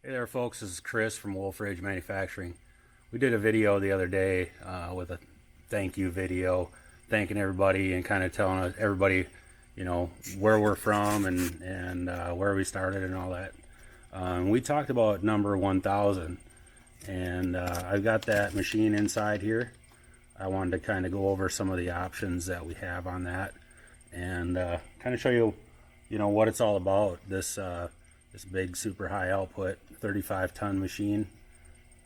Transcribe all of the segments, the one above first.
Hey there folks, this is Chris from Wolfe Ridge Manufacturing. We did a video the other day with a thank you video, thanking everybody and kind of telling everybody, where we're from and where we started and all that. We talked about number 1000, and I've got that machine inside here. I wanted to kind of go over some of the options that we have on that and kind of show you, what it's all about. This big super high output 35-ton machine.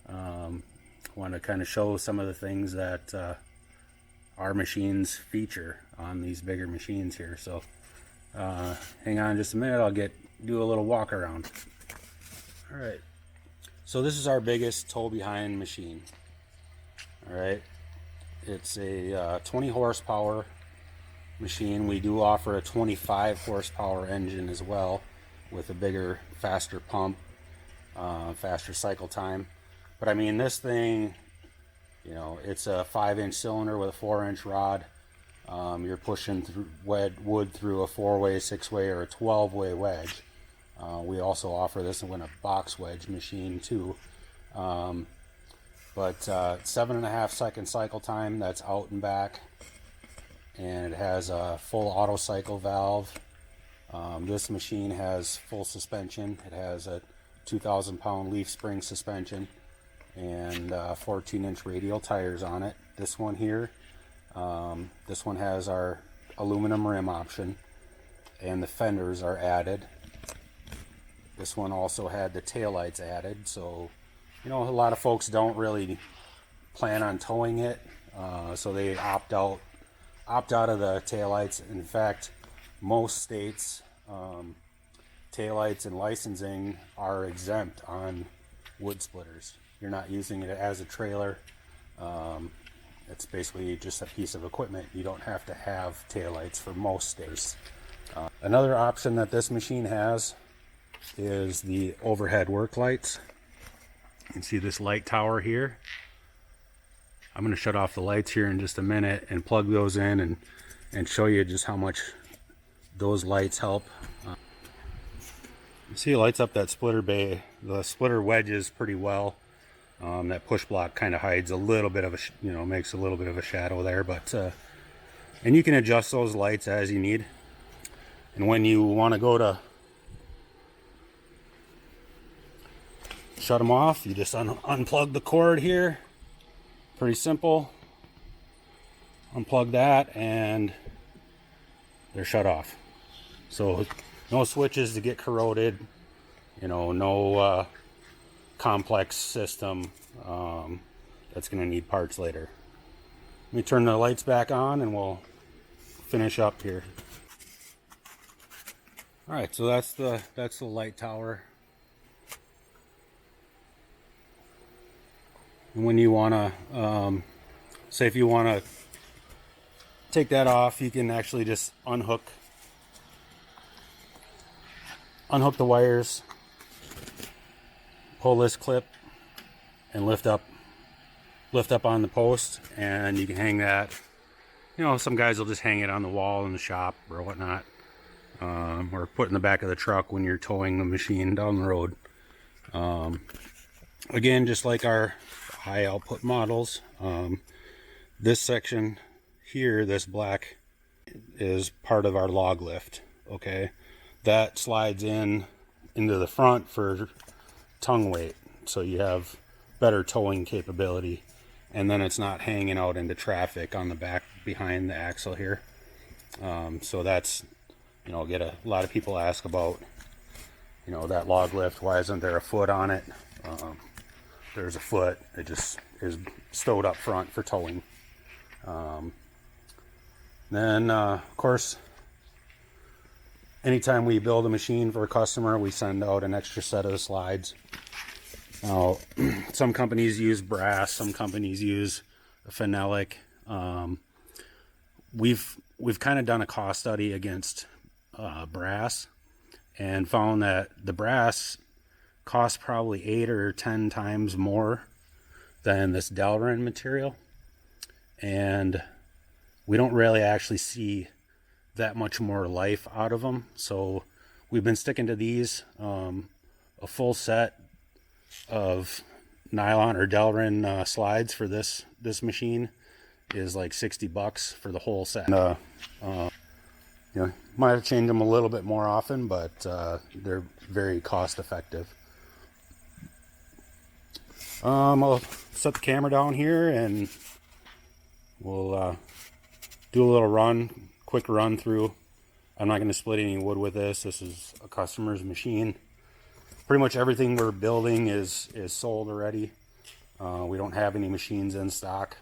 Want to kind of show some of the things that our machines feature on these bigger machines here. So hang on just a minute, I'll do a little walk around. All right, so this is our biggest tow behind machine. All right, it's a 20 horsepower machine. We do offer a 25 horsepower engine as well, with a bigger, faster pump, faster cycle time. But I mean, this thing, it's a 5-inch cylinder with a 4-inch rod. You're pushing through wood through a 4-way, 6-way, or a 12-way wedge. We also offer this in a box wedge machine too. But 7.5 second cycle time, that's out and back. And it has a full auto cycle valve. This machine has full suspension. It has a 2,000-pound leaf spring suspension and 14-inch radial tires on it. This one here, this one has our aluminum rim option, and the fenders are added. This one also had the taillights added, so a lot of folks don't really plan on towing it, so they opt out of the taillights. In fact, most states, taillights and licensing are exempt on wood splitters. You're not using it as a trailer. It's basically just a piece of equipment. You don't have to have taillights for most states. Another option that this machine has is the overhead work lights. You can see this light tower here. I'm going to shut off the lights here in just a minute and plug those in and show you just how much those lights help. You see it lights up that splitter bay. The splitter wedges pretty well. That push block kind of hides a little bit of a, makes a little bit of a shadow there, but and you can adjust those lights as you need. And when you want to go to shut them off, you just unplug the cord here. Pretty simple. Unplug that and they're shut off. So no switches to get corroded, no complex system that's going to need parts later. Let me turn the lights back on and we'll finish up here. All right, so that's the light tower. And when you want to, say if you want to take that off, you can actually just unhook the wires, pull this clip, and lift up on the post, and you can hang that. Some guys will just hang it on the wall in the shop or whatnot, or put in the back of the truck when you're towing the machine down the road. Again, just like our high output models, this section here, this black, is part of our log lift. Okay, that slides into the front for tongue weight, so you have better towing capability, and then it's not hanging out into traffic on the back behind the axle here. So that's, get a lot of people ask about, that log lift. Why isn't there a foot on it? There's a foot. It just is stowed up front for towing. Then, of course, anytime we build a machine for a customer, we send out an extra set of the slides. Now, some companies use brass, some companies use phenolic. We've kind of done a cost study against brass and found that the brass costs probably 8 or 10 times more than this Delrin material, and we don't really actually see that much more life out of them. So we've been sticking to these. A full set of nylon or Delrin slides for this machine is like $60 for the whole set. You know, might have to change them a little bit more often, but they're very cost effective. I'll set the camera down here and we'll do a little quick run through. I'm not going to split any wood with this. This is a customer's machine. Pretty much everything we're building is sold already. We don't have any machines in stock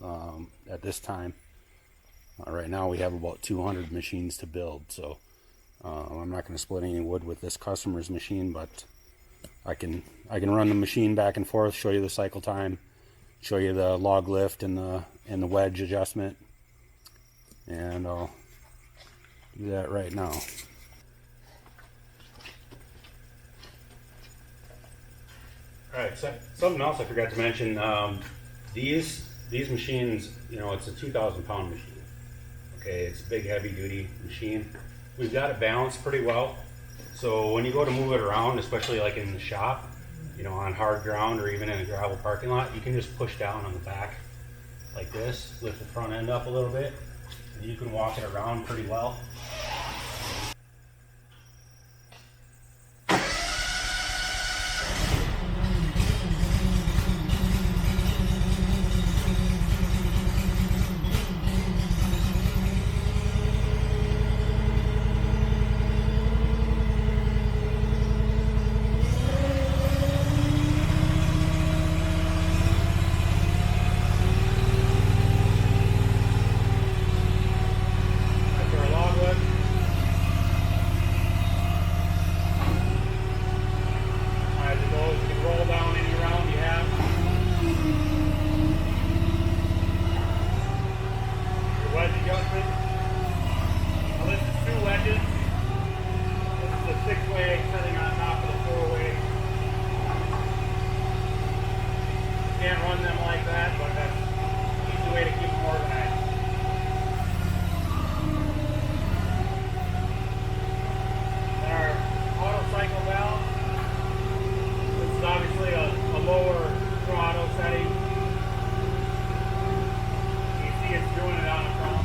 at this time. Right now we have about 200 machines to build, so I'm not going to split any wood with this customer's machine, but I can run the machine back and forth, show you the cycle time, show you the log lift and the wedge adjustment, and I'll do that right now. Alright, so something else I forgot to mention, these machines, you know, it's a 2,000 pound machine. Okay, it's a big heavy duty machine. We've got it balanced pretty well. So when you go to move it around, especially like in the shop, you know, on hard ground or even in a gravel parking lot, you can just push down on the back like this, lift the front end up a little bit, and you can walk it around pretty well. Can't run them like that, but that's an easy way to keep them organized. And our auto cycle valve, this is obviously a lower throttle setting. You can see it's doing it on the front.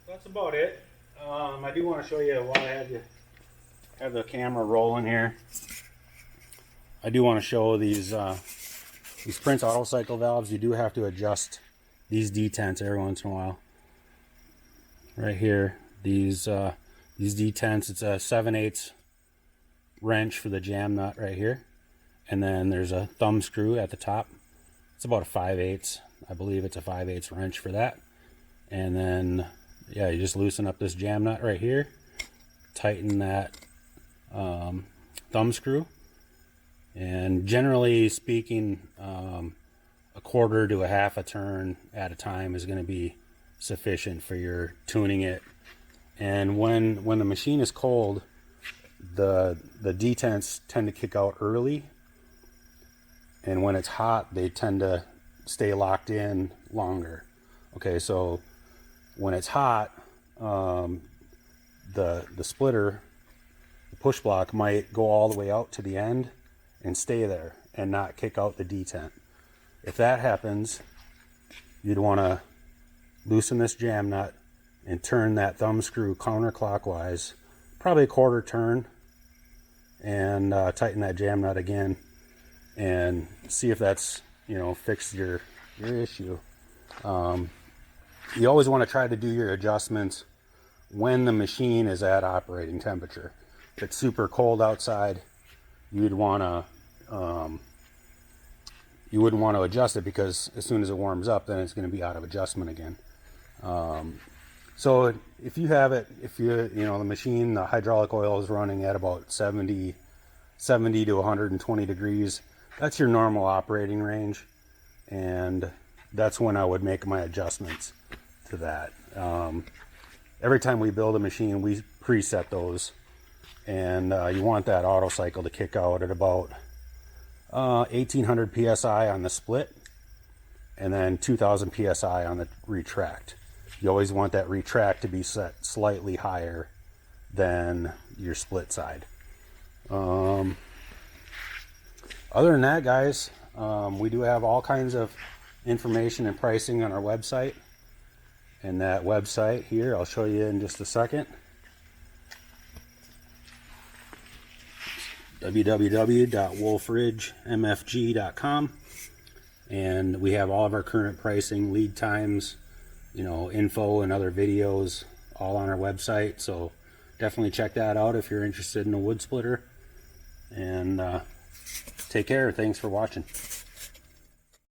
That's about it. I do want to show you while I have the camera rolling here. I do want to show these Prince auto cycle valves. You do have to adjust these detents every once in a while. Right here, these detents. It's a 7/8 wrench for the jam nut right here, and then there's a thumb screw at the top. It's about a 5/8. I believe it's a 5/8 wrench for that, and then yeah, you just loosen up this jam nut right here, tighten that thumb screw, and generally speaking, a quarter to a half a turn at a time is going to be sufficient for your tuning it. And when the machine is cold, the detents tend to kick out early, and when it's hot, they tend to stay locked in longer. Okay, so when it's hot, the splitter, the push block might go all the way out to the end and stay there and not kick out the detent. If that happens, you'd want to loosen this jam nut and turn that thumb screw counterclockwise, probably a quarter turn, and tighten that jam nut again and see if that's, you know, fixed your issue. You always want to try to do your adjustments when the machine is at operating temperature. If it's super cold outside, you'd want to you wouldn't want to adjust it, because as soon as it warms up, then it's going to be out of adjustment again. So if you have it, the machine, the hydraulic oil is running at about 70 to 120 degrees, that's your normal operating range, and that's when I would make my adjustments to that. Every time we build a machine, we preset those, and you want that auto cycle to kick out at about 1800 psi on the split, and then 2000 psi on the retract. You always want that retract to be set slightly higher than your split side. Other than that, guys, we do have all kinds of information and pricing on our website. And that website here, I'll show you in just a second. www.wolferidgemfg.com. And we have all of our current pricing, lead times, info and other videos all on our website. So definitely check that out if you're interested in a wood splitter. And take care. Thanks for watching.